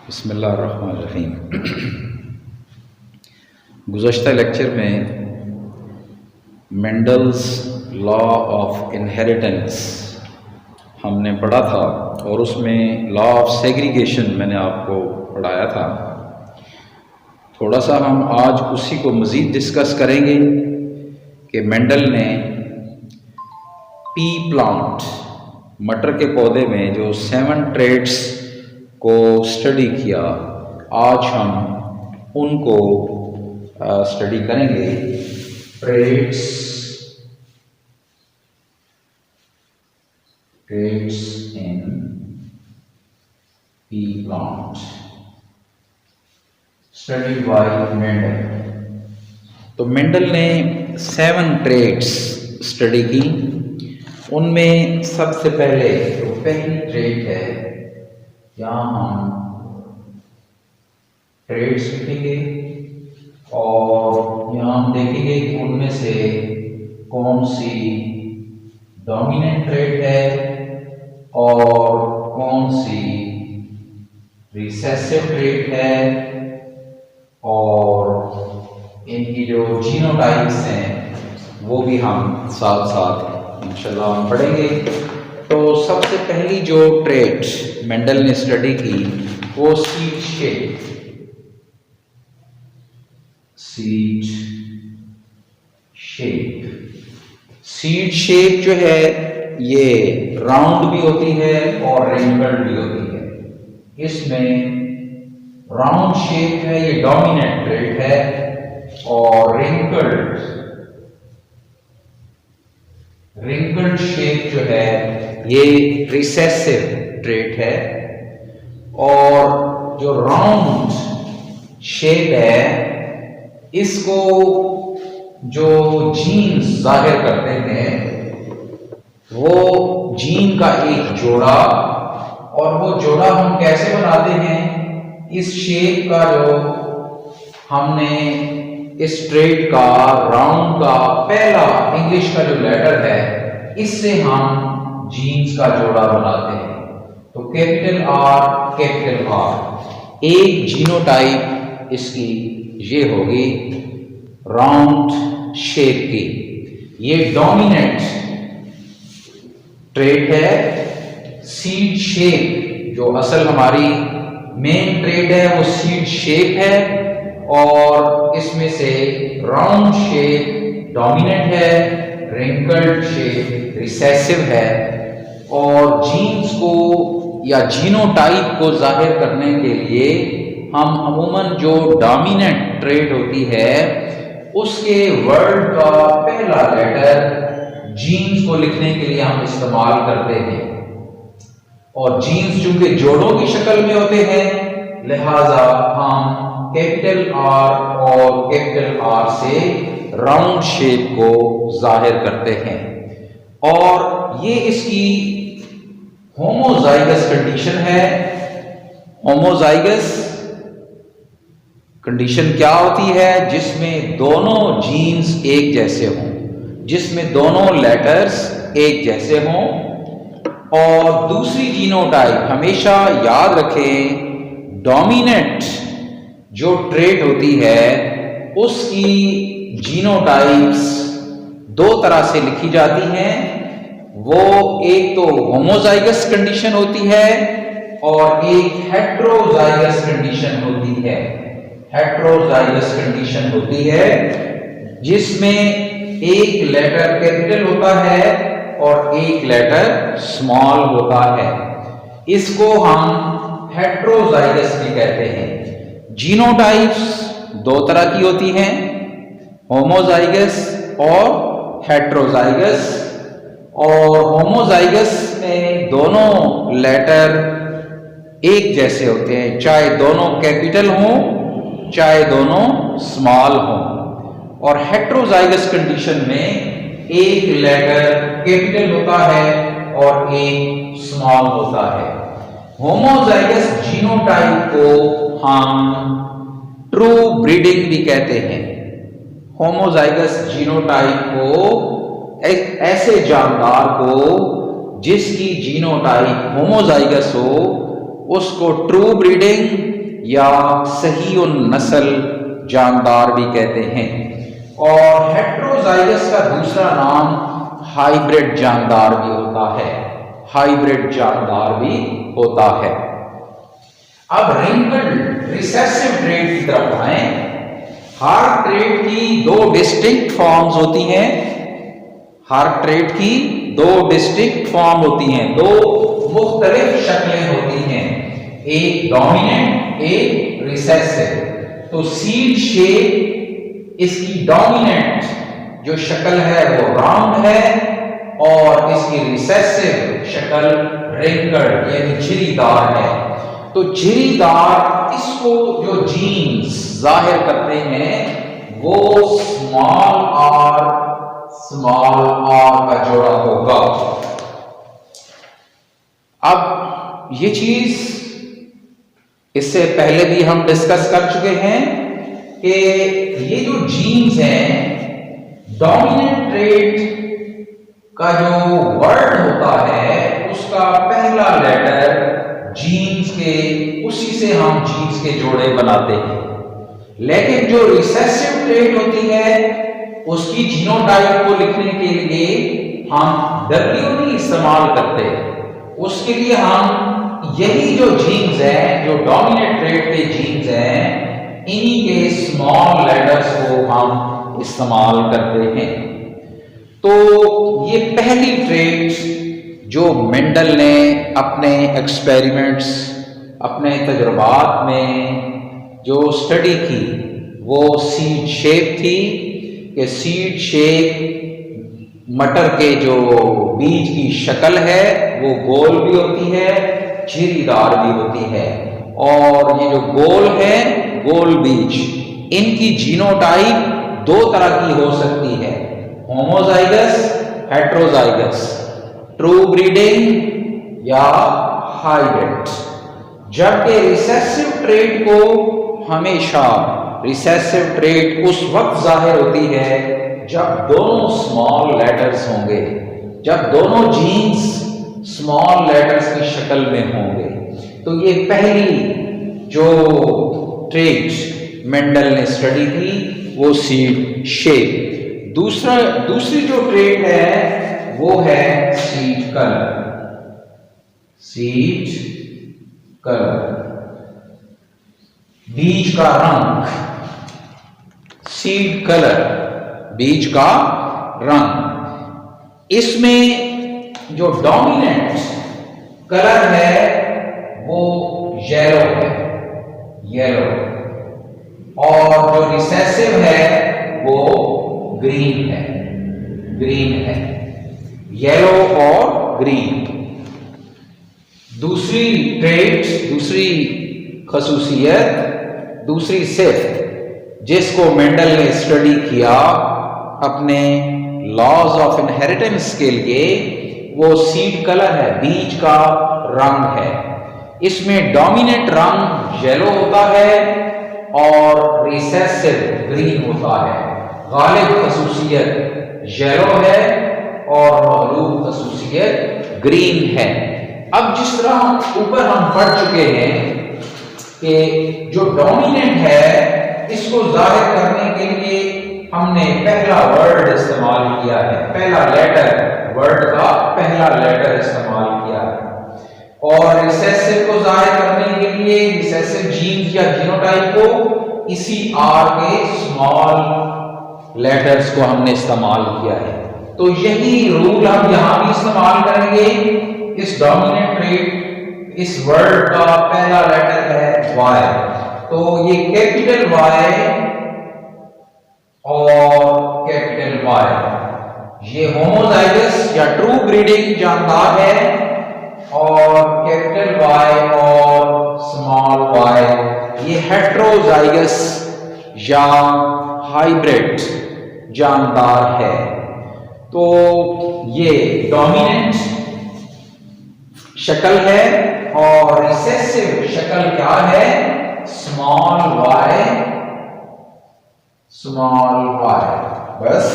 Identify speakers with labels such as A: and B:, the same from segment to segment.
A: बिस्मिल्लाहिर्रहमानिर्रहीम। गुज़श्ता लेक्चर में Mendel's law of inheritance हमने पढ़ा था और उसमें लॉ ऑफ सेग्रीगेशन मैंने आपको पढ़ाया था। थोड़ा सा हम आज उसी को मज़ीद डिस्कस करेंगे कि मेंडल ने पी प्लांट मटर के पौधे में जो 7 ट्रेट्स को स्टडी किया, आज हम उनको स्टडी करेंगे। Traits in P plant study bye Mendel. तो मेंडल ने 7 ट्रेट्स स्टडी की। उनमें सबसे पहले जो पहली ट्रेट है, यहाँ हम ट्रेट्स लिखेंगे और यहाँ हम देखेंगे कि उनमें से कौन सी डोमिनेंट ट्रेट है और कौन सी रिसेसिव ट्रेट है, और इनकी जो जीनोटाइप्स हैं वो भी हम साथ साथ इंशाल्लाह हम पढ़ेंगे। तो सबसे पहली जो ट्रेट मेंडल ने स्टडी की वो सीड शेप। सीड शेप जो है ये राउंड भी होती है और रिंकल्ड भी होती है। इसमें राउंड शेप है ये डोमिनेंट ट्रेट है और रिंकल्ड शेप जो है ये रिसेसिव ट्रेट है। और जो राउंड शेप है इसको जो जीन्स जाहिर करते हैं वो जीन का एक जोड़ा, और वो जोड़ा हम कैसे बनाते हैं, इस शेप का जो हमने इस ट्रेट का राउंड का पहला इंग्लिश का जो लेटर है इससे हम जीन्स का जोड़ा बनाते हैं। तो कैपिटल आर एक जीनोटाइप इसकी ये होगी राउंड शेप की। ये डोमिनेंट ट्रेट है। सीड शेप जो असल हमारी मेन ट्रेट है वो सीड शेप है, और इसमें से राउंड शेप डोमिनेंट है, रिंकल्ड शेप रिसेसिव है। और जीन्स को या जीनोटाइप को जाहिर करने के लिए हम अमूमन जो डोमिनेंट ट्रेट होती है उसके वर्ड का पहला लेटर जीन्स को लिखने के लिए हम इस्तेमाल करते हैं। और जीन्स चूंकि जोड़ों की शक्ल में होते हैं लिहाजा हम कैपिटल आर और कैपिटल आर से राउंड शेप को जाहिर करते हैं। और ये इसकी होमोजाइगस कंडीशन है। होमोजाइगस कंडीशन क्या होती है, जिसमें दोनों जीन्स एक जैसे हों, जिसमें दोनों लेटर्स एक जैसे हों। और दूसरी जीनोटाइप हमेशा याद रखें, डोमिनेंट जो ट्रेट होती है उसकी जीनोटाइप्स 2 तरह से लिखी जाती हैं। वो एक तो होमोजाइगस कंडीशन होती है और एक हेट्रोजाइगस कंडीशन होती है। हेट्रोजाइगस कंडीशन होती है जिसमें एक लेटर कैपिटल होता है और एक लेटर स्मॉल होता है। इसको हम हेट्रोजाइगस भी कहते हैं। जीनोटाइप्स 2 तरह की होती हैं, होमोजाइगस और हेट्रोजाइगस। और होमोजाइगस में दोनों लेटर एक जैसे होते हैं, चाहे दोनों कैपिटल हों चाहे दोनों स्मॉल हों। और हेट्रोजाइगस कंडीशन में एक लेटर कैपिटल होता है और एक स्मॉल होता है। होमोजाइगस जीनोटाइप को हम ट्रू ब्रीडिंग भी कहते हैं। होमोजाइगस जीनोटाइप को एक ऐसे जानदार को जिसकी जीनोटाइप होमोजाइगस हो उसको ट्रू ब्रीडिंग या सही नस्ल जानदार भी कहते हैं। और हेट्रोजाइगस का दूसरा नाम हाइब्रिड जानदार भी होता है, हाइब्रिड जानदार भी होता है। अब रिंकल्ड रिसेसिव ट्रेट की तरफ आए। हर ट्रेट की दो डिस्टिंक्ट फॉर्म्स होती हैं, हर ट्रेट की दो डिस्टिंक्ट फॉर्म होती हैं, दो मुख्तलिफ शक्लें होती हैं, एक डोमिनेंट एक रिसेसिव। तो सीड शेप इसकी डोमिनेंट जो शक्ल है वो राउंड है और इसकी रिसेसिव शक्ल रिंकल्ड यानी झिरीदार है। तो झिरीदार इसको जो जीन्स जाहिर करते हैं वो स्मॉल आर का जोड़ा होगा। अब ये चीज इससे पहले भी हम डिस्कस कर चुके हैं कि ये जो जीन्स हैं, डोमिनेंट ट्रेट का जो वर्ड होता है उसका पहला लेटर जीन्स के, उसी से हम जीन्स के जोड़े बनाते हैं। लेकिन जो रिसेसिव ट्रेट होती है उसकी जीनोटाइप को लिखने के लिए हम W नहीं इस्तेमाल करते, उसके लिए हम यही जो जीन्स हैं, जो डोमिनेंट ट्रेट के जीन्स हैं, इन्हीं के स्मॉल लेटर्स को हम इस्तेमाल करते हैं। तो ये पहली ट्रेट जो मेंडल ने अपने एक्सपेरिमेंट्स, अपने तजुर्बात में जो स्टडी की वो सीड शेप थी कि सीड शेप मटर के जो बीज की शक्ल है वो गोल भी होती है, झिरीदार भी होती है। और ये जो गोल है, गोल बीज, इनकी जीनोटाइप दो तरह की हो सकती है, होमोजाइगस, हेट्रोजाइगस, ट्रू ब्रीडिंग या हाइब्रिड। जबकि रिसेसिव ट्रेट को हमेशा, रिसेसिव ट्रेट उस वक्त जाहिर होती है जब दोनों स्मॉल लेटर्स होंगे, जब दोनों जीन्स स्मॉल लेटर्स की शक्ल में होंगे। तो ये पहली जो ट्रेट मेंडल ने स्टडी की वो सीड शेप। दूसरी जो ट्रेट है वो है सीड कलर, सीड कलर, बीज का रंग, सीड कलर, बीज का रंग। इसमें जो डोमिनेंट कलर है वो येलो है, येलो, और जो रिसेसिव है वो ग्रीन है, ग्रीन है, येलो और ग्रीन। दूसरी ट्रेट, दूसरी खसूसियत, दूसरी सिर्फ जिसको मेंडल ने स्टडी किया अपने लॉज ऑफ इनहेरिटेंस के लिए, वो सीड कलर है, बीज का रंग है। इसमें डोमिनेंट रंग येलो होता है और रिसेसिव ग्रीन होता है। गालिब खसूसियत येलो है और मगलूब खसूसियत ग्रीन है। अब जिस तरह ऊपर हम पढ़ चुके हैं कि जो डोमिनेंट है इसको जाहिर करने के लिए हमने पहला वर्ड इस्तेमाल किया है, पहला लेटर, वर्ड का पहला लेटर इस्तेमाल किया है। और रिसेसिव को जाहिर करने के लिए, रिसेसिव जीन्स या जीनोटाइप को, इसी आर के स्मॉल लेटर्स को हमने इस्तेमाल किया है। तो यही रूल हम यहां भी इस्तेमाल करेंगे। इस डोमिनेंट ट्रेट, इस वर्ड का पहला लेटर है वाई, तो ये कैपिटल वाई और कैपिटल वाई, ये होमोजाइगस या ट्रू ब्रीडिंग जानदार है, और कैपिटल वाई और स्मॉल वाई ये हेट्रोजाइगस या हाइब्रिड जानदार है। तो ये डोमिनेंट शक्ल है और रिसेसिव शक्ल क्या है, स्मॉल वाई, स्मॉल वाई। बस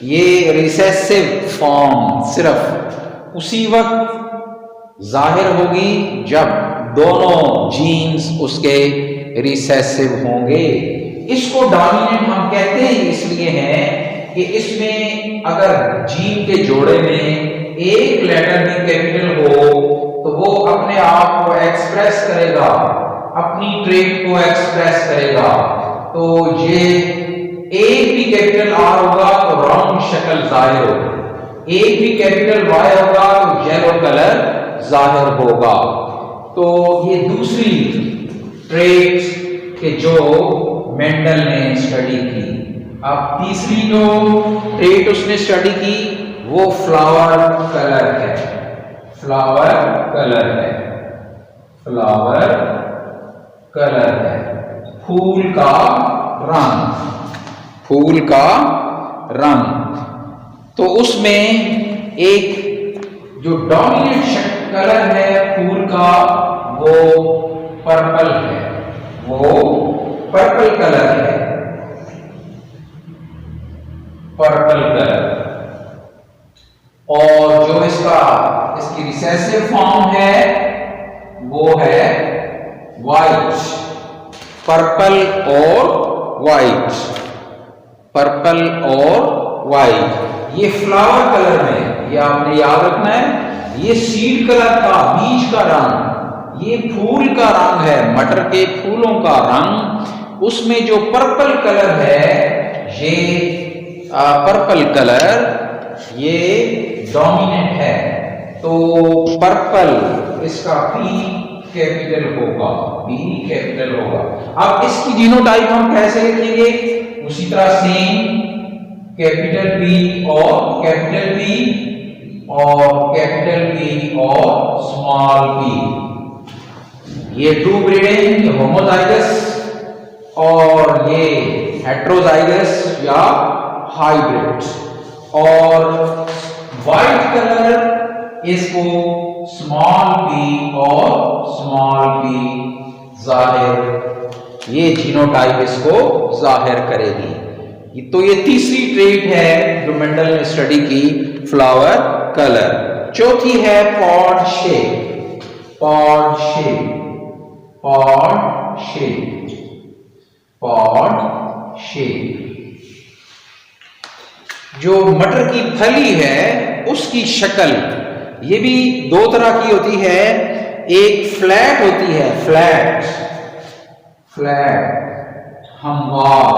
A: ये रिसेसिव फॉर्म सिर्फ उसी वक्त जाहिर होगी जब दोनों जीन्स उसके रिसेसिव होंगे। इसको डोमिनेंट हम कहते ही इसलिए हैं कि इसमें अगर जीन के जोड़े में एक लेटर भी कैपिटल हो तो वो अपने आप को एक्सप्रेस करेगा, अपनी ट्रेट को एक्सप्रेस करेगा। तो ये एक भी कैपिटल आर होगा तो राउंड शक्ल जाहिर होगी, एक भी कैपिटल वाई होगा तो येलो कलर जाहिर होगा। तो ये दूसरी ट्रेट के जो मेंडल ने स्टडी की। अब तीसरी जो ट्रेट उसने स्टडी की वो फ्लावर कलर है। फ्लावर कलर है, फ्लावर कलर है, फूल का रंग, फूल का रंग। तो उसमें एक जो डोमिनेंट कलर है फूल का वो पर्पल है, वो पर्पल कलर है, पर्पल कलर। और जो इसकी रिसेसिव फॉर्म है वो है वाइट, पर्पल और वाइट, पर्पल और वाइट। ये फ्लावर कलर में, ये आपने याद रखना है, ये सीड कलर का, बीज का रंग, ये फूल का रंग है, मटर के फूलों का रंग। उसमें जो पर्पल कलर है, ये पर्पल कलर ये डोमिनेंट है। तो पर्पल इसका पी कैपिटल होगा, पी कैपिटल होगा। अब इसकी जीनोटाइप हम कैसे लिखेंगे? उसी तरह सेम कैपिटल पी और कैपिटल पी और कैपिटल पी और स्मॉल पी। ये टू ब्रीडिंग, ये होमोजाइगस और ये हेट्रोजाइगस या हाइब्रिड। और व्हाइट कलर इसको स्मॉल पी और स्मॉल पी जाहिर, ये जीनोटाइप इसको जाहिर करेगी। तो ये तीसरी ट्रेट है जो मेंडल ने स्टडी की, फ्लावर कलर। चौथी है pod shape, pod shape, pod shape, pod shape. जो मटर की फली है उसकी शक्ल ये भी दो तरह की होती है। एक फ्लैट होती है, फ्लैट, फ्लैट, हमवार,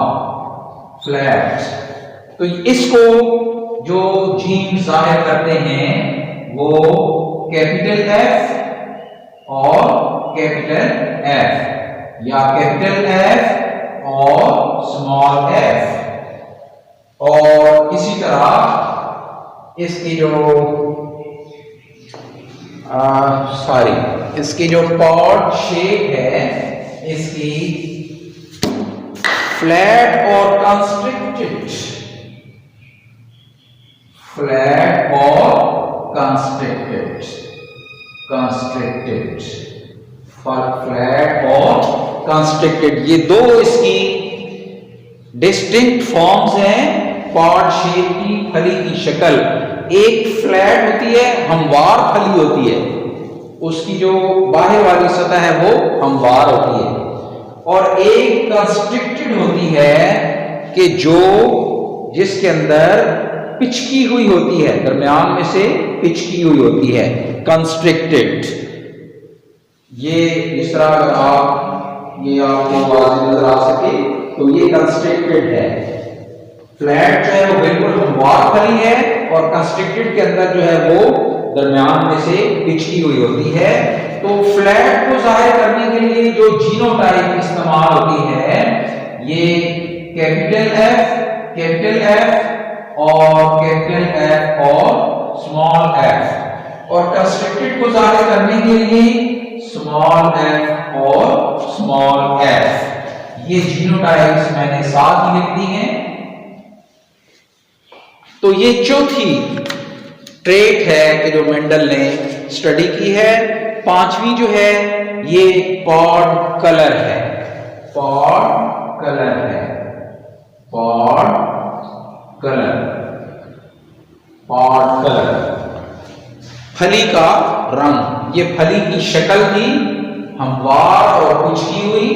A: फ्लैट। तो इसको जो जीन जाहिर करते हैं वो कैपिटल एफ और कैपिटल एफ या कैपिटल एफ और स्मॉल एफ। और इसी तरह इसकी जो इसकी जो पॉड शेप है इसकी फ्लैट और कंस्ट्रिक्टेड, फ्लैट और कंस्ट्रिक्टेड, कंस्ट्रिक्टेड, फ्लैट और कंस्ट्रिक्टेड, ये दो इसकी डिस्टिंक्ट फॉर्म्स हैं पॉड शेप की फली की शक्ल। एक फ्लैट होती है, हमवार फली होती है, उसकी जो बाहर वाली सतह है वो हमवार होती है। और एक कंस्ट्रिक्टेड होती है कि जो जिसके अंदर पिचकी हुई होती है, दरमियान में से पिचकी हुई होती है, कंस्ट्रिक्टेड। ये इस तरह अगर आप ये आपको वाज़ेह नजर आ सके तो ये कंस्ट्रिक्टेड है। फ्लैट जो है वो बिल्कुल हमवार फली है और कंस्ट्रिक्टेड के अंदर जो है वो दरमियान में से पिचकी हुई होती है। तो फ्लैट को जाहिर करने के लिए जो जीनोटाइप इस्तेमाल होती है ये कैपिटल एफ और कैपिटल एफ और स्मॉल एफ। और कंस्ट्रिक्टेड को जाहिर करने के लिए स्मॉल एफ और स्मॉल एफ। ये जीनोटाइप्स मैंने साथ ही लिख दी हैं। तो ये चौथी ट्रेट है कि जो मेंडल ने स्टडी की है। पांचवी जो है ये पॉड कलर है, पॉड कलर है, पॉड कलर, पॉड कलर, फली का रंग। ये फली की शक्ल थी हमवार और कुचली हुई,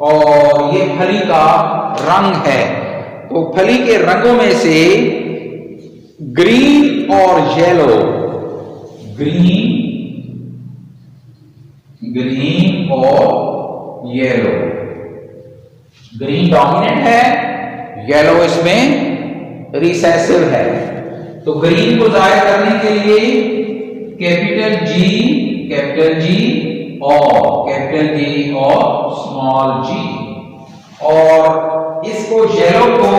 A: और ये फली का रंग है। तो फली के रंगों में से ग्रीन और येलो, ग्रीन और येलो, ग्रीन डोमिनेंट है, येलो इसमें रिसेसिव है। तो ग्रीन को जाहिर करने के लिए कैपिटल जी और स्मॉल जी, और इसको येलो को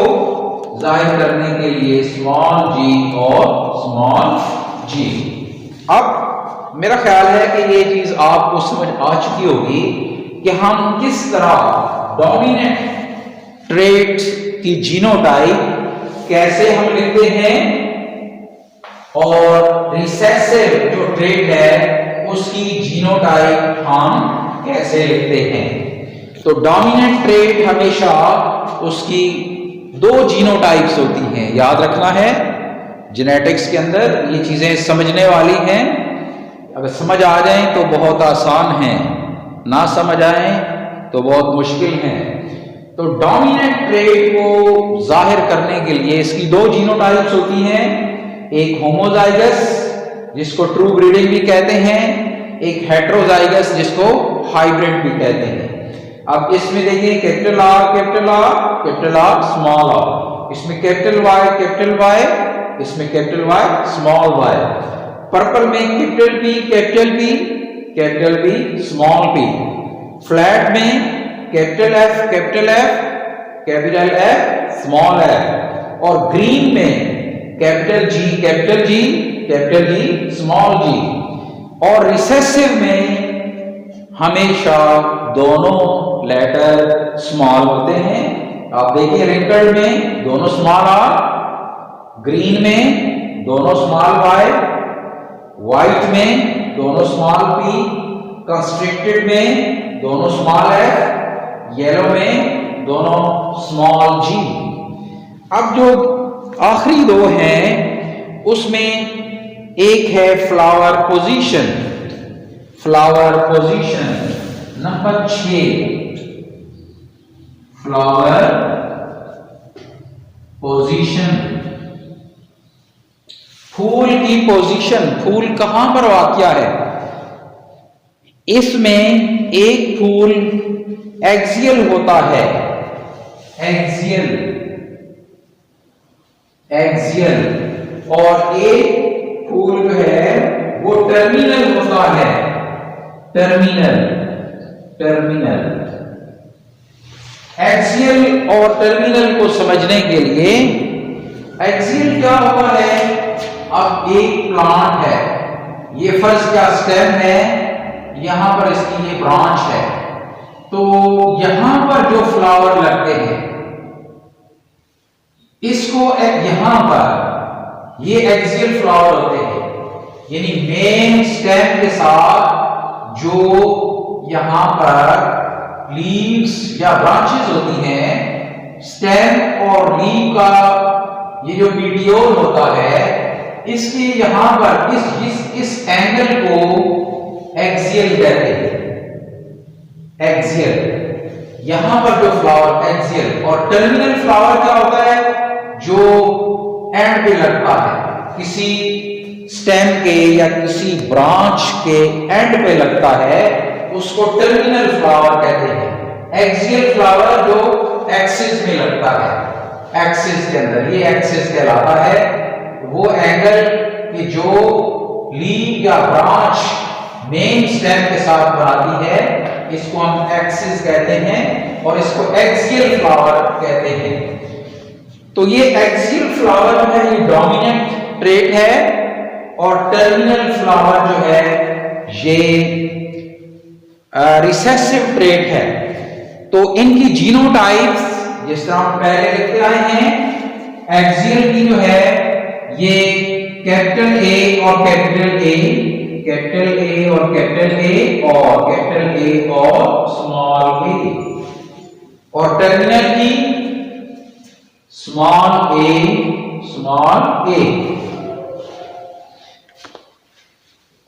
A: जाहिर करने के लिए स्मॉल जी और स्मॉल जी। अब मेरा ख्याल है कि ये चीज आपको समझ आ चुकी होगी कि हम किस तरह डोमिनेंट ट्रेट की जीनोटाइप कैसे हम लिखते हैं, और रिसेसिव जो ट्रेट है उसकी जीनोटाइप हम कैसे लिखते हैं। तो डोमिनेंट ट्रेट हमेशा उसकी दो जीनोटाइप्स होती हैं, याद रखना है। जेनेटिक्स के अंदर ये चीजें समझने वाली हैं, अगर समझ आ जाएं तो बहुत आसान है, ना समझ आए तो बहुत मुश्किल है। तो डोमिनेंट ट्रेट को जाहिर करने के लिए इसकी दो जीनोटाइप्स होती हैं, एक होमोजाइगस जिसको ट्रू ब्रीडिंग भी कहते हैं, एक हेटेरोजाइगस जिसको हाइब्रिड भी कहते हैं। अब इसमें देखिए कैपिटल आर स्मॉल आर, इसमें कैपिटल वाई, इसमें capital Y small Y. Purple में capital P small P. Flat में कैपिटल एफ स्मॉल एफ, और ग्रीन में कैपिटल जी स्मॉल जी, और रिसेसिव में हमेशा दोनों लेटर स्मॉल होते हैं। आप देखिए रिंकल्ड में दोनों स्मॉल आर, ग्रीन में दोनों स्मॉल वाई, व्हाइट में दोनों स्मॉल पी, कंस्ट्रिक्टेड में दोनों स्मॉल एफ, येलो में दोनों स्मॉल जी। अब जो आखिरी दो हैं उसमें एक है flower position number 6, flower position, फूल की पोजीशन, फूल कहां पर वाक़या है। इसमें एक फूल एक्सियल होता है, एक्सियल, और एक फूल जो है वो टर्मिनल होता है, टर्मिनल। एक्सियल और टर्मिनल को समझने के लिए, एक्सियल क्या होता है, अब एक प्लांट है, ये फर्स्ट का स्टेम है, यहां पर इसकी ये ब्रांच है, तो यहां पर जो फ्लावर लगते हैं इसको यहां पर ये एक्सियल फ्लावर होते हैं, यानी मेन स्टेम के साथ जो यहां पर लीव्स या ब्रांचेस होती हैं, स्टेम और लीव का ये जो मीडियोल होता है, इसके यहां पर इस एंगल को एक्सियल कहते हैं, एक्सियल। यहां पर जो फ्लावर एक्सियल, और टर्मिनल फ्लावर क्या होता है, जो एंड पे लगता है, किसी स्टेम के या किसी ब्रांच के एंड पे लगता है, उसको टर्मिनल फ्लावर कहते हैं। एक्सियल फ्लावर जो एक्सिस में लगता है, एक्सिस के अंदर, ये एक्सिस कहलाता है, वो एंगल कि जो लीव या ब्रांच मेन स्टेम के साथ बनाती है, इसको हम एक्सिस कहते हैं, और इसको एक्सियल फ्लावर कहते हैं। तो ये एक्सियल फ्लावर जो है ये डोमिनेंट ट्रेट है, और टर्मिनल फ्लावर जो है ये रिसेसिव ट्रेट है। तो इनकी जीनोटाइप्स जिस तरह हम पहले लिखते आए हैं, एक्सियल की जो है ये कैपिटल ए और कैपिटल ए, कैपिटल ए और कैपिटल ए, और कैपिटल ए और स्मॉल ए, और टर्मिनल की स्मॉल ए।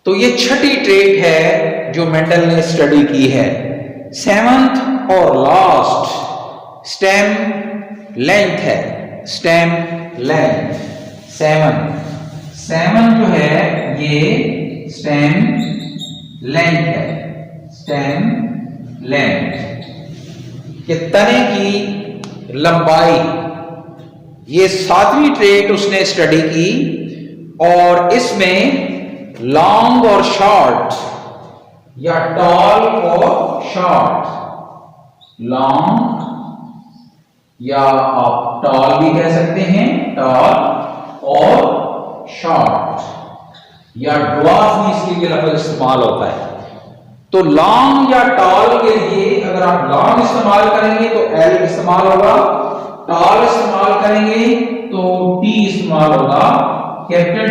A: तो ये छठी ट्रेट है जो मेंडल ने स्टडी की है। सेवंथ और लास्ट स्टेम लेंथ है, स्टेम लेंथ। सेवन जो है ये स्टेम लेंथ है, स्टेम लेंथ के तने की लंबाई, ये 7वीं ट्रेट उसने स्टडी की। और इसमें लॉन्ग और शॉर्ट या टॉल और शॉर्ट, लॉन्ग या आप टॉल भी कह सकते हैं, टॉल और शॉर्ट या ड्वार्फ भी इसके लिए लफ्ज इस्तेमाल होता है। तो लॉन्ग या टॉल के लिए अगर आप लॉन्ग इस्तेमाल करेंगे तो एल इस्तेमाल होगा, टॉल इस्तेमाल करेंगे तो टी इस्तेमाल होगा, कैपिटल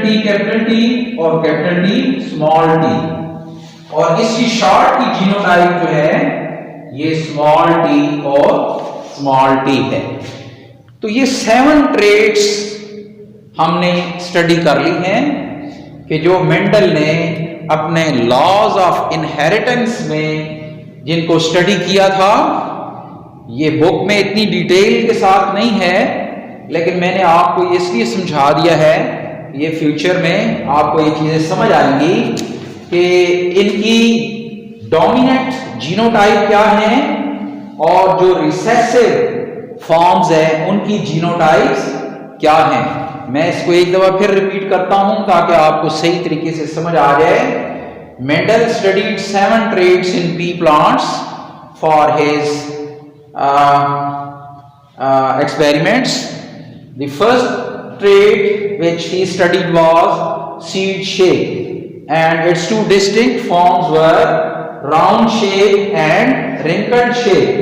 A: टी और कैपिटल टी स्मॉल टी। और इसकी शॉर्ट की जीनोटाइप जो है ये स्मॉल टी और स्मॉल टी है। तो ये 7 ट्रेट्स हमने स्टडी कर ली हैं कि जो मेंडल ने अपने लॉज ऑफ इनहेरिटेंस में जिनको स्टडी किया था। ये बुक में इतनी डिटेल के साथ नहीं है, लेकिन मैंने आपको इसलिए समझा दिया है, ये फ्यूचर में आपको ये चीजें समझ आएंगी कि इनकी डोमिनेंट जीनोटाइप क्या है और जो रिसेसिव फॉर्म्स है उनकी जीनोटाइप्स क्या हैं। मैं इसको एक दफा फिर रिपीट करता हूं ताकि आपको सही तरीके से समझ आ जाए। Mendel studied 7 traits in P plants for his experiments. The first trait which he studied was seed shape, and its 2 distinct forms were round shape and wrinkled shape.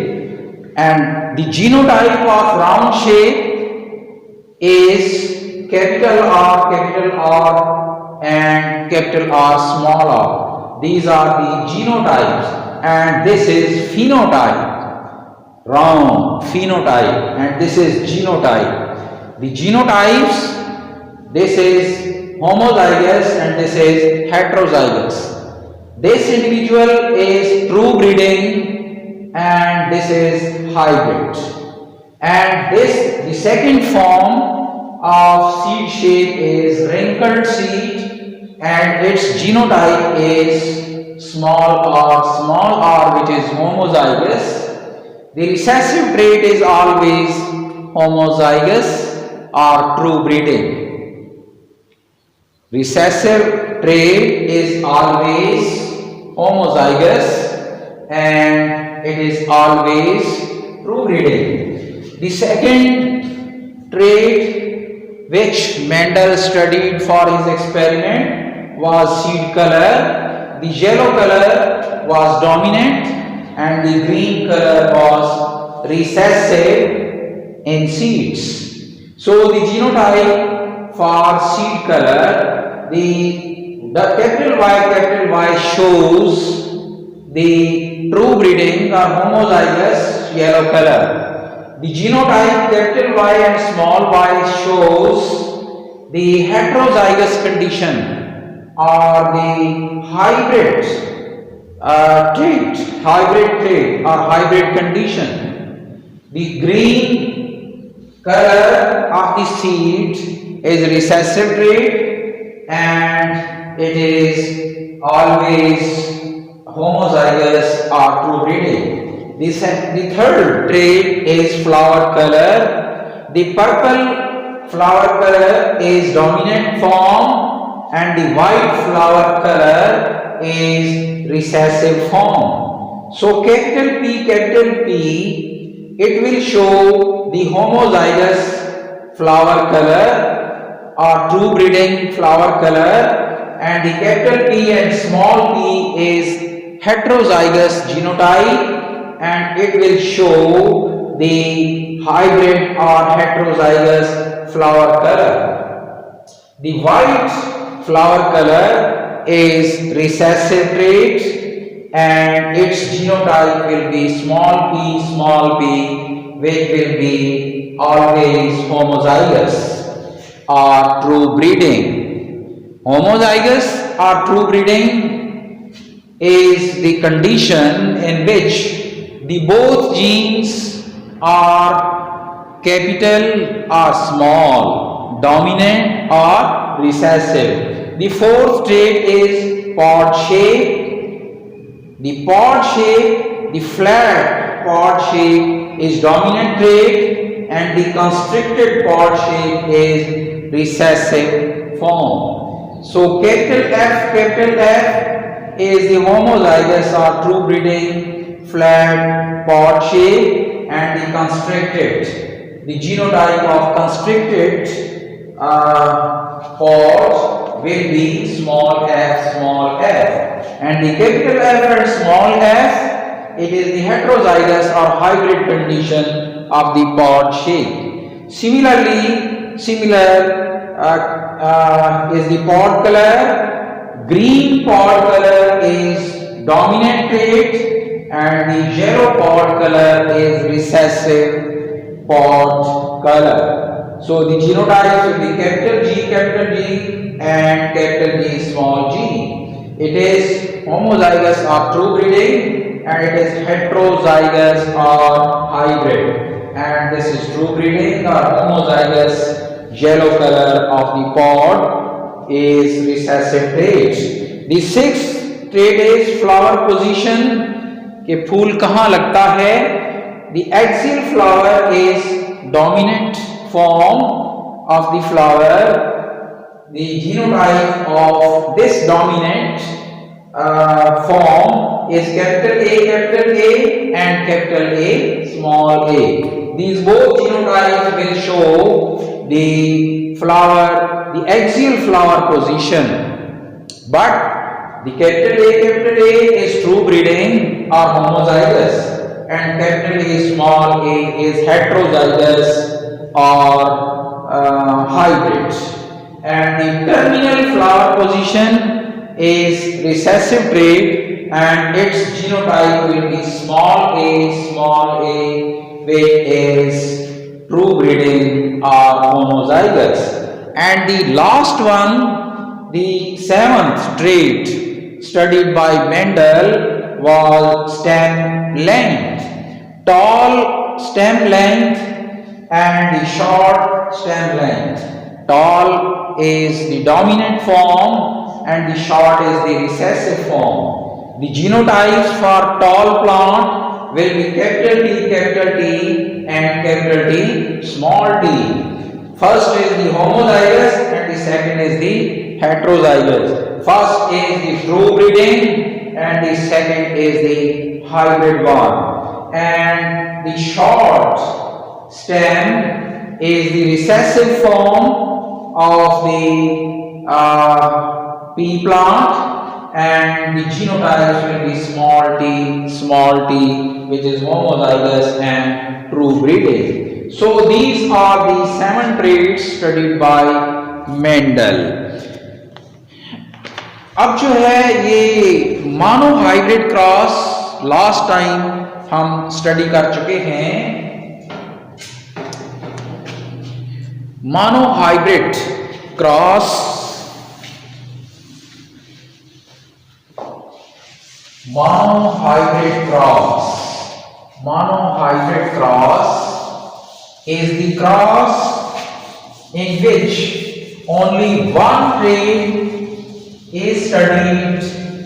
A: And the genotype of round shape is capital R and capital R small r. These are the genotypes, and this is phenotype. Round phenotype, and this is genotype. The genotypes, this is homozygous and this is heterozygous. This individual is true breeding and this is hybrid. And this, the second form of seed shape is wrinkled seed, and its genotype is small r, which is homozygous. The recessive trait is always homozygous or true breeding. Recessive trait is always homozygous and it is always true breeding. The second trait which Mendel studied for his experiment was seed color. The yellow color was dominant and the green color was recessive in seeds. So the genotype for seed color, the capital Y shows the true breeding or homozygous yellow color. The genotype capital Y and small y shows the heterozygous condition or the hybrid trait or hybrid condition. The green color of the seed is recessive trait and it is always homozygous or true breeding. The third trait is flower color. The purple flower color is dominant form and the white flower color is recessive form. So capital P, it will show the homozygous flower color or true breeding flower color, and the capital P and small p is heterozygous genotype and it will show the hybrid or heterozygous flower color. The white flower color is recessive trait and its genotype will be small p, which will be always homozygous or true breeding. Homozygous or true breeding, is the condition in which the both genes are capital or small, dominant or recessive. The fourth trait is pod shape. The pod shape, the flat pod shape is dominant trait, and the constricted pod shape is recessive form. So capital F is the homozygous or true breeding flat pod shape, and the constricted, the genotype of constricted pod will be small f, and the capital F and small f, it is the heterozygous or hybrid condition of the pod shape. Similar is the pod color. Green pod color is dominant trait, and the yellow pod color is recessive pod color. So the genotypes will be capital G and capital G small g. It is homozygous or true breeding, and it is heterozygous or hybrid, and this is true breeding or homozygous. Yellow color of the pod is recessive trait. The sixth trait is flower position, कि फूल कहाँ लगता है. The axial flower is dominant form of the flower. The genotype of this dominant form is capital A and capital A small a. These both genotypes will show the flower, the axial flower position, but the capital A is true breeding or homozygous, and capital A small a is heterozygous or hybrid, and the terminal flower position is recessive trait, and its genotype will be small a, which is true breeding or homozygous. And the last one, the seventh trait studied by Mendel, was stem length. Tall stem length and the short stem length. Tall is the dominant form and the short is the recessive form. The genotypes for tall plant will be capital T and capital T small t. First is the homozygous and the second is the heterozygous. First is the true breeding and the second is the hybrid one. And the short stem is the recessive form of the pea plant, and the genotypes will be small t, which is homozygous and true breeding. So these are the 7 traits studied by Mendel. अब जो है ये मानो hybrid cross last time हम study कर चुके हैं. मानो hybrid cross, monohybrid cross is the cross in which only one trait is studied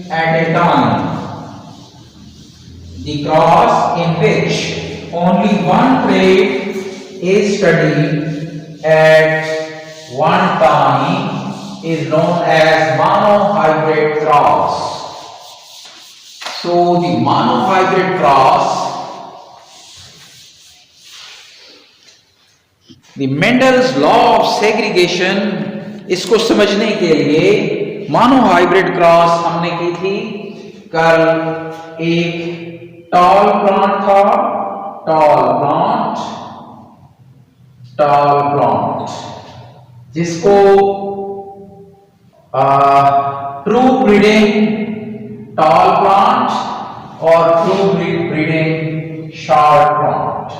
A: at a time. The cross in which only one trait is studied at one time is known as monohybrid cross. So the monohybrid cross, the Mendel's law of segregation, इसको समझने के लिए monohybrid cross हमने की थी कल. एक tall plant था, टॉल प्लांट जिसको true breeding tall plant or true breeding short plant.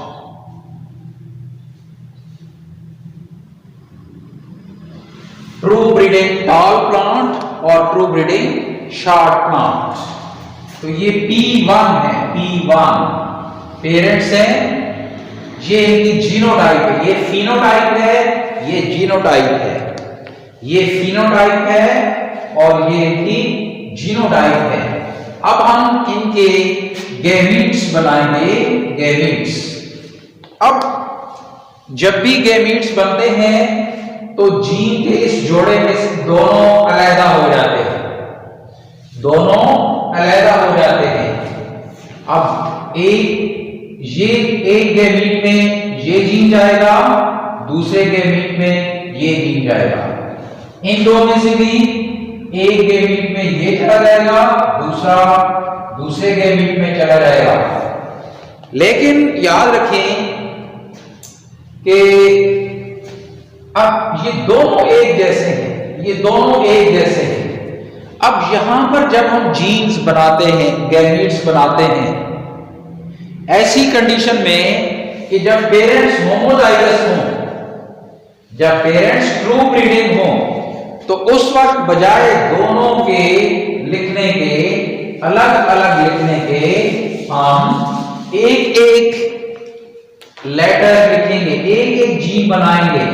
A: True breeding tall plant or true breeding short plant. तो ये P1 है, P1 पेरेंट्स हैं, ये इनकी जीनोटाइप है, ये फिनोटाइप है, ये जीनोटाइप है, ये फिनोटाइप है और ये इनकी जीनोटाइप है। अब हम इनके गैमीट्स बनाएंगे, गैमीट्स। अब जब भी गैमीट्स बनते हैं तो जीन के इस जोड़े में से दोनों अलग हो जाते हैं, दोनों अलग हो जाते हैं। अब ये एक गैमीट में ये जीन जाएगा, दूसरे गैमीट में ये जीन जाएगा। इन दो में से भी एक गैमीट में ये चला जाएगा, दूसरे गैमीट में चला जाएगा। लेकिन याद रखें कि अब ये दोनों एक जैसे हैं, ये दोनों एक जैसे हैं। अब यहां पर जब हम जीन्स बनाते हैं, गैमीट्स बनाते हैं, ऐसी कंडीशन में कि जब पेरेंट्स होमोजाइगस हों, जब पेरेंट्स ट्रू ब्रीडिंग हों, तो उस वक्त बजाय दोनों के लिखने के, अलग अलग लिखने के, हम एक एक लेटर लिखेंगे, एक एक जीन बनाएंगे।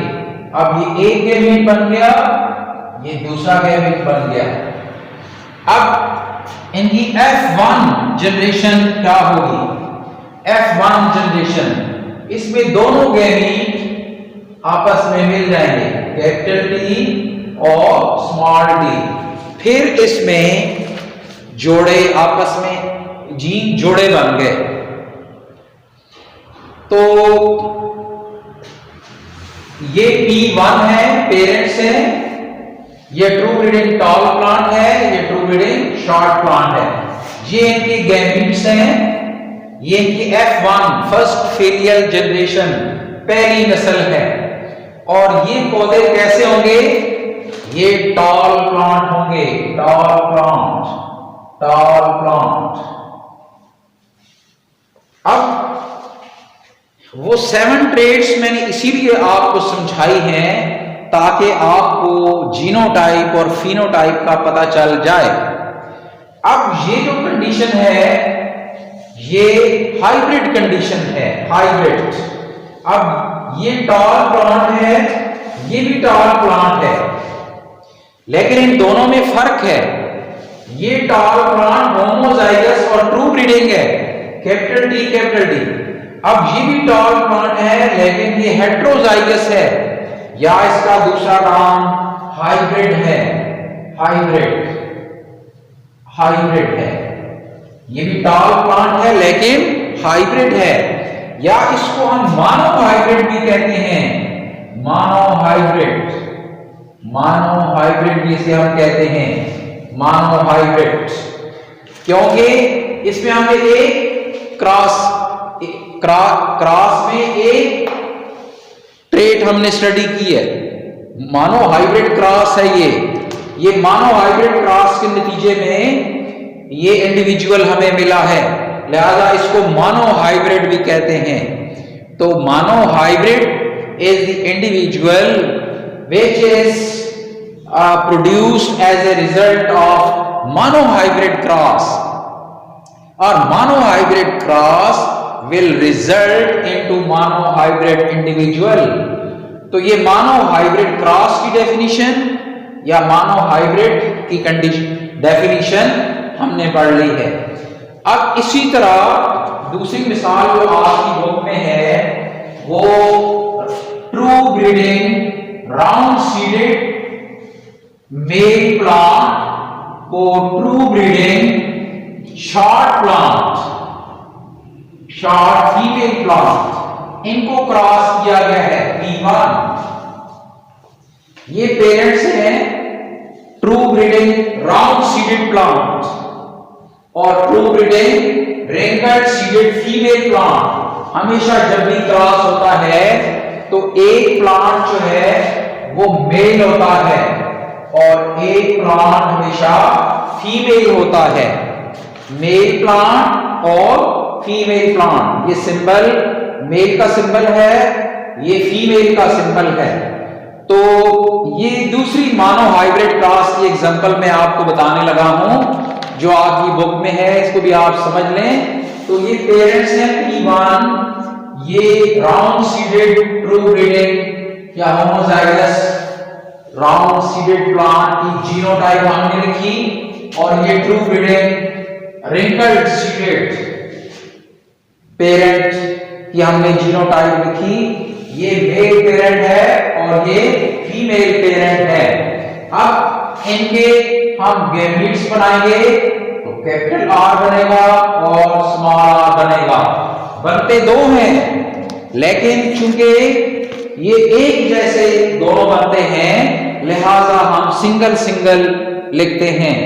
A: अब ये एक गैमीट बन गया, ये दूसरा गैमीट बन गया। अब इनकी F1 जनरेशन क्या होगी? F1 जनरेशन, इसमें दोनों गैमीट आपस में मिल जाएंगे, कैपिटल T और स्मॉल t। फिर इसमें जोड़े आपस में, जीन जोड़े बन गए। तो ये P1 है, पेरेंट्स है, ये ट्रू ब्रीडिंग टॉल प्लांट है, ये ट्रू ब्रीडिंग शॉर्ट प्लांट है। ये इनके गैमीट्स हैं, ये इनकी F1 फर्स्ट फेलियल जनरेशन, पहली नस्ल है। और ये पौधे कैसे होंगे? ये टॉल प्लांट होंगे, टॉल प्लांट, टॉल प्लांट। अब वो 7 ट्रेड्स मैंने इसीलिए आपको समझाई हैं ताकि आपको जीनोटाइप और फिनोटाइप का पता चल जाए। अब ये जो कंडीशन है, ये हाइब्रिड कंडीशन है, हाइब्रिड। अब ये टॉल प्लांट है, ये भी टॉल प्लांट है, लेकिन इन दोनों में फर्क है। ये टॉल प्लांट होमोजाइगस और ट्रू ब्रीडिंग है, कैपिटल T, कैपिटल T। अब ये भी टॉल प्लांट है, लेकिन ये हेट्रोजाइगस है, या इसका दूसरा नाम हाइब्रिड है, हाइब्रिड, हाइब्रिड है। ये भी टॉल प्लांट है लेकिन हाइब्रिड है, या इसको हम मानो हाइब्रिड भी कहते हैं, मानो हाइब्रिड, मानो हाइब्रिड भी इसे हम कहते हैं, मानो हाइब्रिड। क्योंकि इसमें हमने एक क्रॉस में एक ट्रेट हमने स्टडी की है, मानो हाइब्रिड क्रॉस है ये मानो हाइब्रिड क्रॉस के नतीजे में ये इंडिविजुअल हमें मिला है, लिहाजा इसको मानो हाइब्रिड भी कहते हैं। तो monohybrid is the individual which is produced as a result of monohybrid cross, और monohybrid cross will result into mono hybrid individual। तो ये मानो हाइब्रिड क्रॉस की डेफिनेशन या मानो हाइब्रिड की कंडीशन डेफिनेशन हमने पढ़ ली है। अब इसी तरह दूसरी मिसाल जो आपकी बुक में है वो true breeding round seeded male plant को true breeding short plant, short female plant, इनको क्रॉस किया गया है P1। ये पेरेंट्स हैं true breeding round seeded plant और true breeding wrinkled seeded female plant. हमेशा जब भी क्रॉस होता है तो एक प्लांट जो है वो मेल होता है और एक प्लांट हमेशा फीमेल होता है। मेल प्लांट और फीमेल प्लांट, ये सिंबल मेल का सिंबल है, ये फीमेल का सिंबल है। तो ये दूसरी मानो हाइब्रिड क्रॉस की एग्जांपल मैं आपको बताने लगा हूं। जो आपकी बुक में है, इसको भी आप समझ लें। तो ये पेरेंट्स हैं P1, ये राउंड सीडेड ट्रू ब्रीडिंग या होमोजाइगस राउंड सीडेड प्लांट की जीनोटाइप हमने लिखी, और ये true breeding wrinkled seeded parent की हमने जीनोटाइप लिखी। ये मेल पेरेंट है और ये फीमेल पेरेंट है। अब इनके हम गैमीट्स बनाएंगे, तो कैपिटल R बनेगा और स्मॉल r बनेगा। बनते दो हैं, लेकिन चूंकि ये एक जैसे दोनों बनते हैं, लिहाजा हम सिंगल सिंगल लिखते हैं।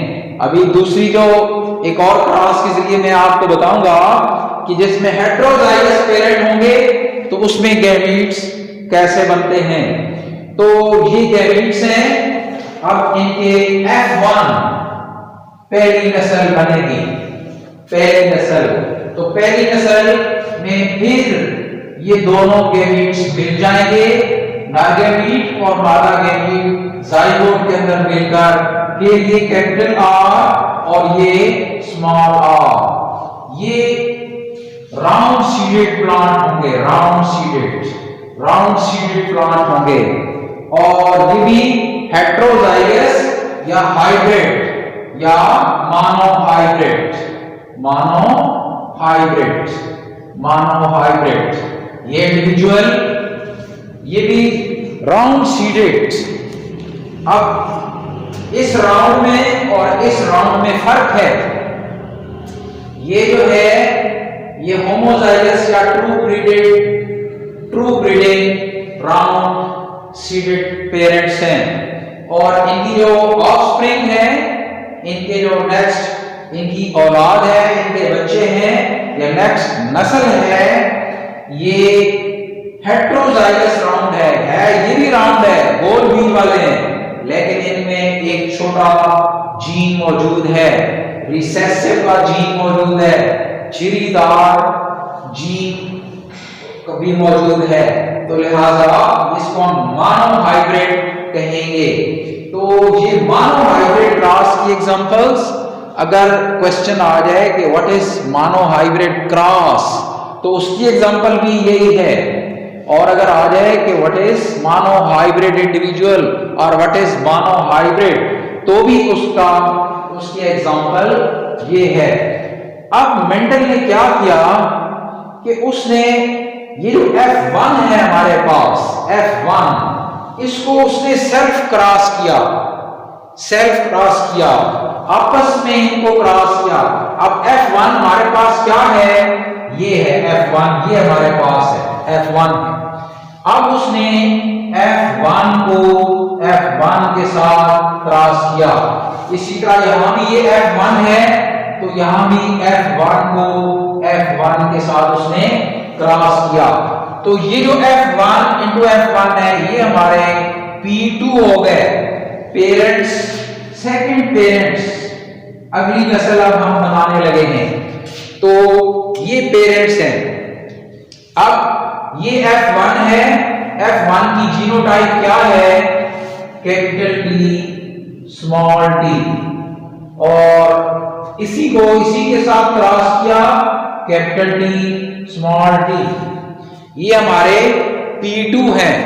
A: अभी दूसरी जो एक और क्रॉस के जरिए मैं आपको बताऊंगा कि जिसमें हेटेरोजाइगस पेरेंट होंगे तो उसमें गैमीट्स कैसे बनते हैं। तो ये गैमीट्स हैं। अब इनके F1 पहली नस्ल बनेगी, पहली नस्ल। तो पहली नस्ल में फिर ये दोनों गैमीट्स मिल जाएंगे, नर गैमीट और मादा गैमीट जाइगोट के अंदर मिलकर फिर ये कैपिटल R और ये स्मॉल r, ये राउंड सीडेड प्लांट होंगे, राउंड सीडेड प्लांट होंगे। और ये भी हेटेरोजाइगस या हाइब्रिड या मोनोहाइब्रिड ये इंडिविजुअल, ये भी राउंड सीडेड। अब इस राउंड में और इस राउंड में फर्क है। ये जो है ये होमोजाइगस या true breeding round seeded parents हैं, और इनकी जो ऑफस्प्रिंग है, इनके जो नेक्स्ट इनकी औलाद है, इनके बच्चे हैं या नेक्स्ट नस्ल है, ये हेटेरोजाइगस राउंड है ये भी राउंड है, गोल बीन वाले हैं, लेकिन इनमें एक छोटा जीन मौजूद है, रिसेसिव का जीन मौजूद है, चिरीदार जीन भी मौजूद है। तो लिहाजा इसको हम मोनोहाइब्रिड कहेंगे। तो ये मोनोहाइब्रिड क्रॉस की एग्जांपल्स, अगर क्वेश्चन आ जाए कि व्हाट इज मोनोहाइब्रिड क्रॉस, तो उसकी एग्जांपल भी यही है। और अगर आ जाए कि व्हाट इज मोनोहाइब्रिड इंडिविजुअल और व्हाट इज मोनोहाइब्रिड, तो भी उसकी एग्जांपल ये है। अब मेंडल ने क्या किया कि उसने ये जो F1 है हमारे पास, F1, इसको उसने सेल्फ क्रॉस किया, आपस में इनको क्रॉस किया। अब F1 हमारे पास क्या है, ये है F1, ये हमारे पास है F1 है। अब उसने F1 को F1 के साथ क्रॉस किया। इसी तरह यहां भी ये F1 है, तो यहां भी F1 को F1 के साथ उसने क्रॉस किया। तो ये जो F1 into F1 है, ये हमारे P2 हो गए, पेरेंट्स, सेकंड पेरेंट्स। अगली नस्ल अब हम बनाने लगे हैं। तो ये पेरेंट्स हैं। अब ये F1 है, F1 की जीनोटाइप क्या है, कैपिटल T स्मॉल t, और इसी के साथ क्रॉस किया, कैपिटल T स्मॉल t। ये हमारे P2 हैं,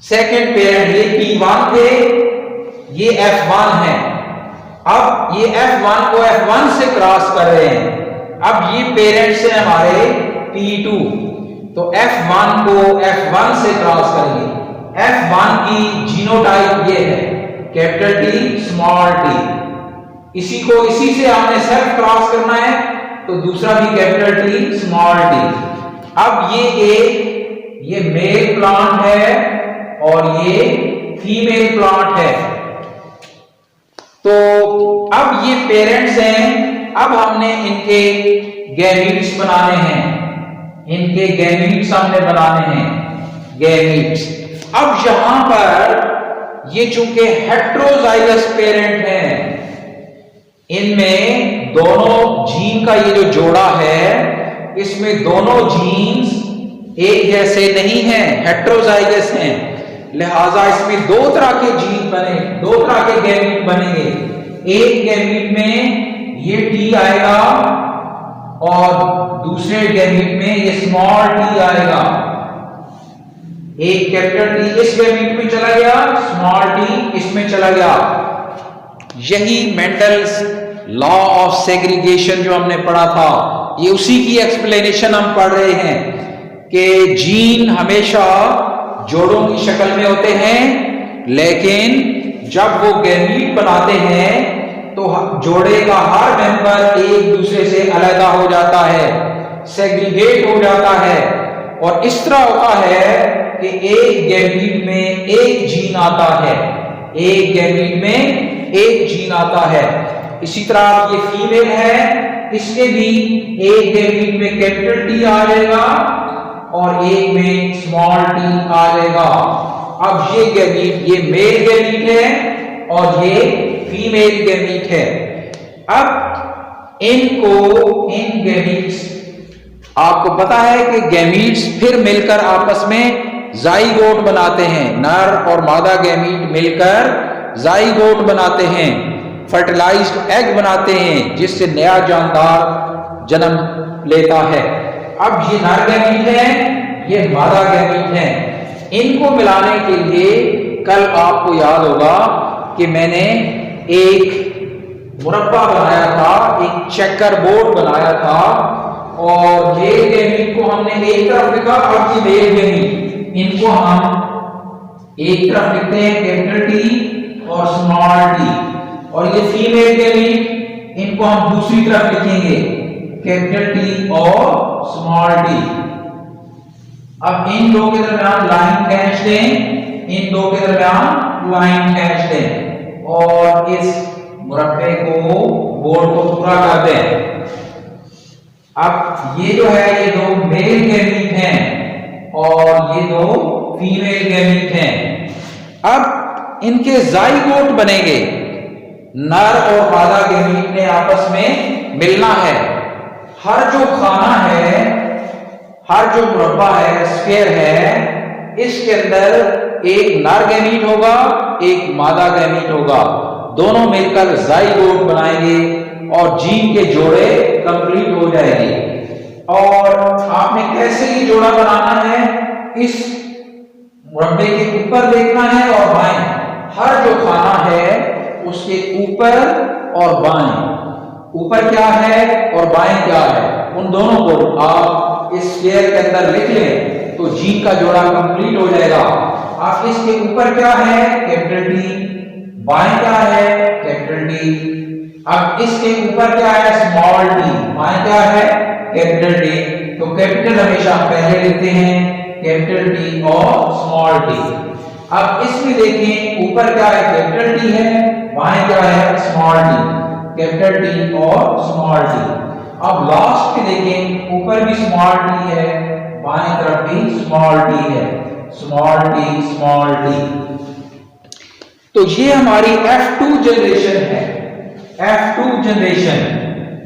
A: सेकंड पेरेंट। ये P1 थे, ये F1 है। अब ये F1 को F1 से क्रॉस कर रहे हैं। अब ये पेरेंट्स हैं हमारे P2, तो F1 को F1 से क्रॉस करेंगे। F1 की जीनोटाइप ये है, कैपिटल T स्मॉल t। इसी से हमने सेल्फ क्रॉस करना है, तो दूसरा भी कैपिटल T स्मॉल t। अब ये मेल प्लांट है और ये फीमेल प्लांट है। तो अब ये पेरेंट्स हैं। अब हमने इनके गैमीट्स बनाने हैं, गैमीट्स। अब यहां पर ये चूंकि हेटेरोजाइगस पेरेंट हैं, इनमें दोनों जीन का ये जो जोड़ा है, इसमें दोनों जीन्स एक जैसे नहीं हैं, हेटेरोजाइगस हैं। लिहाजा इसमें दो तरह के जीन बने, दो तरह के गैमीट बनेंगे। एक गैमीट में ये T आएगा और दूसरे गैमीट में ये स्मॉल t आएगा। एक कैपिटल T इस गैमीट में चला गया, स्मॉल t इसमें चला गया। यही मेंडल्स लॉ ऑफ सेग्रीगेशन जो हमने पढ़ा था, ये उसी की एक्सप्लेनेशन हम पढ़ रहे हैं कि जीन हमेशा जोड़ों की शक्ल में होते हैं, लेकिन जब वो गैमीट बनाते हैं तो जोड़े का हर मेंबर एक दूसरे से अलग हो जाता है, सेग्रीगेट हो जाता है। और इस तरह होता है कि एक गैमीट में एक जीन आता है, एक गैमीट में एक जीन आता है। इसी तरह ये फीमेल है, इसके भी एक गैमीट में कैपिटल T आ जाएगा और एक में स्मॉल t आ जाएगा। अब ये गैमीट, ये मेल गैमीट है और ये फीमेल गैमीट है। अब इन गैमीट्स, आपको पता है कि गैमीट्स फिर मिलकर आपस में जाइगोट बनाते हैं। नर और मादा गैमीट मिलकर जाइगोट बनाते हैं, फर्टिलाइज्ड एग बनाते हैं, जिससे नया जानदार जन्म लेता है। अब ये नर गैमीट है, ये मादा गैमीट है। इनको मिलाने के लिए कल आपको याद होगा कि मैंने एक मुरब्बा बनाया था, एक चेकर बोर्ड बनाया था और मेल गैमीट को हमने एक तरफ लिखा और ये मेल गैमीट, इनको हम एक तरफ लिखते हैं कैपिटल T और स्मॉल t, और ये फीमेल गैमीट, इनको हम दूसरी तरफ लिखेंगे कैपिटल T और स्मॉल t। अब इन दो के दरमियान लाइन खींच दें, इन दो के दरमियान लाइन खींच दें और इस मुरब्बे को, बोर्ड को पूरा कर दें। अब ये जो है ये दो मेल गैमीट हैं और ये दो फीमेल गैमीट हैं। अब इनके जाइगोट बनेंगे, नर और मादा गैमीट ने आपस में मिलना है। हर जो खाना है, हर जो मुरब्बा है, स्फीयर है, इसके अंदर एक नर गैमीट होगा, एक मादा गैमीट होगा। दोनों मिलकर जाइगोट बनाएंगे और जीन के जोड़े कंप्लीट हो जाएंगे। और आपने कैसे ये जोड़ा बनाना है, इस मुरब्बे के ऊपर देखना है और बाएं, हर जो खाना है उसके ऊपर और बाएं, ऊपर क्या है और बाएं क्या है, उन दोनों को आप इस स्फीयर के अंदर लिख लें तो जीन का जोड़ा कंप्लीट हो जाएगा। आप इसके ऊपर क्या है कैपिटल T, बाएं क्या है कैपिटल T। अब इसके ऊपर क्या है स्मॉल t, बाएं क्या है कैपिटल T। तो कैपिटल हमेशा पहले लिखते हैं कैपिटल T और स्मॉल t। अब इसमें देखें ऊपर क्या है कैपिटल T है, बाएं क्या है स्मॉल t, कैपिटल T और स्मॉल t। अब लास्ट में देखें ऊपर भी स्मॉल t है, बाएं तरफ भी स्मॉल t है, स्मॉल t स्मॉल t। तो ये हमारी F2 जनरेशन है, F2 जनरेशन,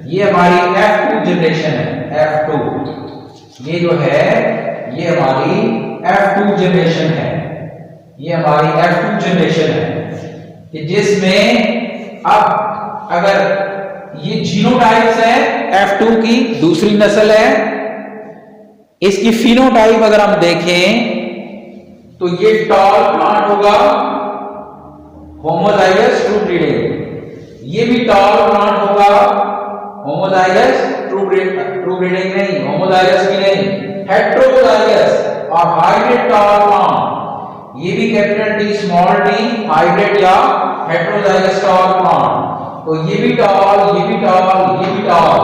A: ये हमारी F2 जनरेशन है। F2 ये जो है ये हमारी F2 जनरेशन है, ये हमारी F2 जनरेशन है कि जिसमें अब अगर ये जीनोटाइप्स है F2 की दूसरी नस्ल है, इसकी फिनोटाइप अगर हम देखें तो ये टॉल प्लांट होगा, होमोजाइगस ट्रू ब्रीडिंग। ये भी टॉल प्लांट होगा, होमोजाइगस ट्रू ब्रीडिंग नहीं, होमोजाइगस भी नहीं, हेटेरोजाइगस और हाइब्रिड टॉल प्लांट। ये भी capital T small t, hybrid या हेटेरोजाइगस टॉल प्लांट। तो ये भी टॉल, ये भी टॉल, ये भी टॉल,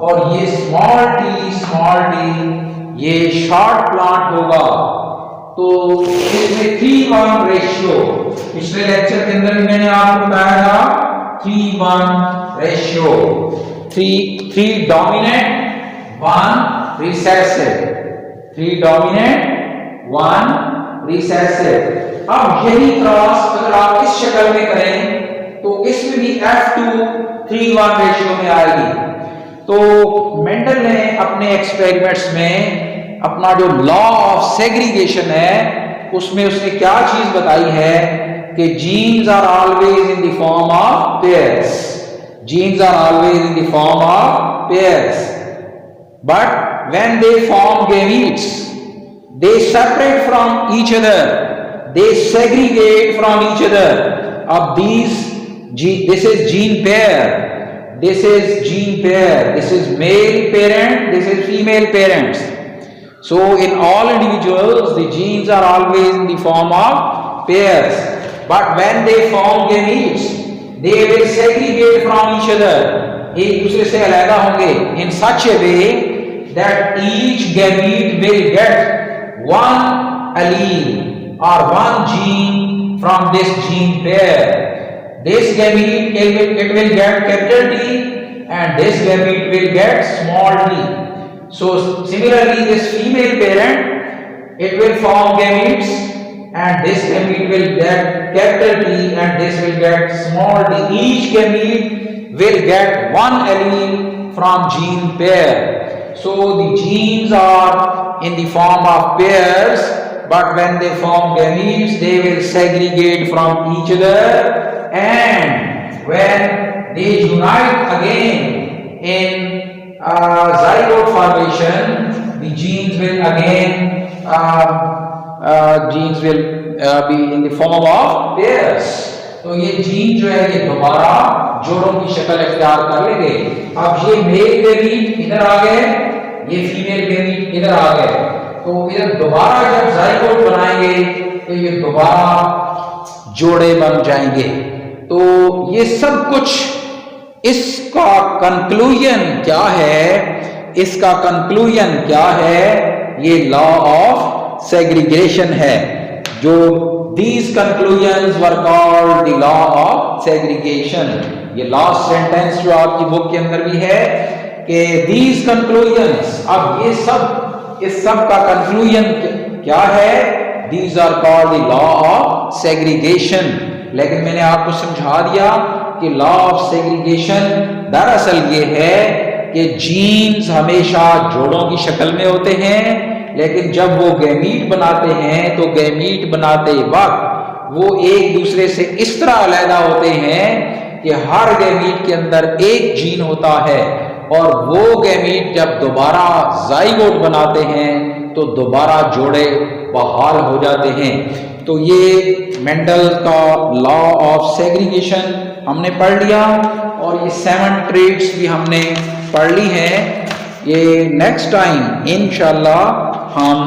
A: और ये स्मॉल t, ये शॉर्ट प्लांट होगा। तो इसमें 3:1 रेशियो, पिछले लेक्चर के अंदर मैंने आपको बताया था 3:1 ratio, 3 dominant 1 recessive, 3 dominant 1 recessive. अब यही क्रॉस अगर आप इस शक्ल में करें तो इसमें भी F2 3:1 रेशियो में आएगी। तो मेंडल ने अपने एक्सपेरिमेंट्स में अपना जो लॉ ऑफ सेग्रीगेशन है उसमें उसने क्या चीज बताई है कि genes are always in the form of pairs. Genes are always in the form of pairs. But when they form gametes, they separate from each other. They segregate from each other. Of these, this is gene pair. This is gene pair. This is male parent. This is female parents. So in all individuals, the genes are always in the form of pairs. But when they form gametes, they will segregate from each other. एक दूसरे से अलग होंगे. In such a way that each gamete will get one allele or one gene from this gene pair. This gamete it will get capital T and this gamete will get small t. So similarly, this female parent it will form gametes and this gamete will get capital T and this will get small t. Each gamete will get one allele from gene pair. So the genes are in the form of pairs, but when they form gametes, they will segregate from each other. And when they unite again in zygote formation, the genes will again be in the form of pairs. तो ये gene जो है ये दोबारा जोड़ों की शक्ल इख्तियार कर लेंगे. अब ये मेल गैमीट इधर आ गए, ये फीमेल गैमीट इधर आ गए, तो इधर दोबारा जब ज़ाइगोट बनाएंगे तो ये दोबारा जोड़े बन जाएंगे. तो ये सब कुछ इसका कंक्लूजन क्या है? इसका कंक्लूजन क्या है? ये लॉ ऑफ सेग्रीगेशन है. जो these conclusions were called the law of segregation. ये लास्ट सेंटेंस जो आपकी बुक के अंदर भी है कि these conclusions, अब ये सब इस सब का कंक्लूजन क्या है? These are called the law of segregation. लेकिन मैंने आपको समझा दिया कि लॉ ऑफ सेग्रीगेशन दरअसल ये है कि जीन्स हमेशा जोड़ों की शक्ल में होते हैं, लेकिन जब वो गैमीट बनाते हैं तो गैमीट बनाते वक्त वो एक दूसरे से इस तरह अलहदा होते हैं कि हर गैमीट के अंदर एक जीन होता है और वो गैमीट जब दोबारा ज़ाइगोट बनाते हैं तो दोबारा जोड़े बहाल हो जाते हैं. तो ये मेंडल का लॉ ऑफ सेग्रीगेशन हमने पढ़ लिया और ये 7 ट्रेड्स भी हमने पढ़ ली हैं. ये नेक्स्ट टाइम इंशाल्लाह हम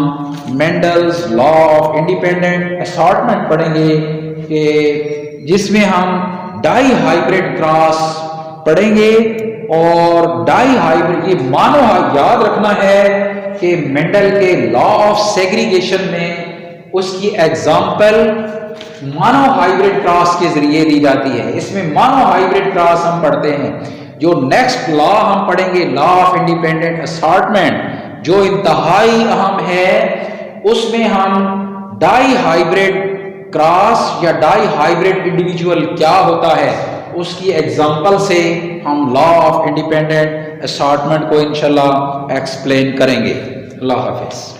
A: Mendel's law of independent assortment पढ़ेंगे कि जिसमें हम डाई हाइब्रिड क्रॉस पढ़ेंगे. और डाई हाइब्रिड ये मानो याद रखना है कि मेंडल के लॉ ऑफ सेग्रीगेशन में उसकी एग्जाम्पल मानो हाइब्रिड क्रॉस के जरिए दी जाती है. इसमें मानो हाइब्रिड क्रॉस हम पढ़ते हैं. जो नेक्स्ट लॉ हम पढ़ेंगे लॉ ऑफ इंडिपेंडेंट असॉर्टमेंट जो इंतहाई अहम है, उसमें हम डाई हाइब्रिड क्रॉस या डाई हाइब्रिड इंडिविजुअल क्या होता है उसकी एग्जाम्पल से हम लॉ ऑफ इंडिपेंडेंट असॉर्टमेंट को इंशाल्लाह एक्सप्लेन करेंगे. अल्लाह हाफिज.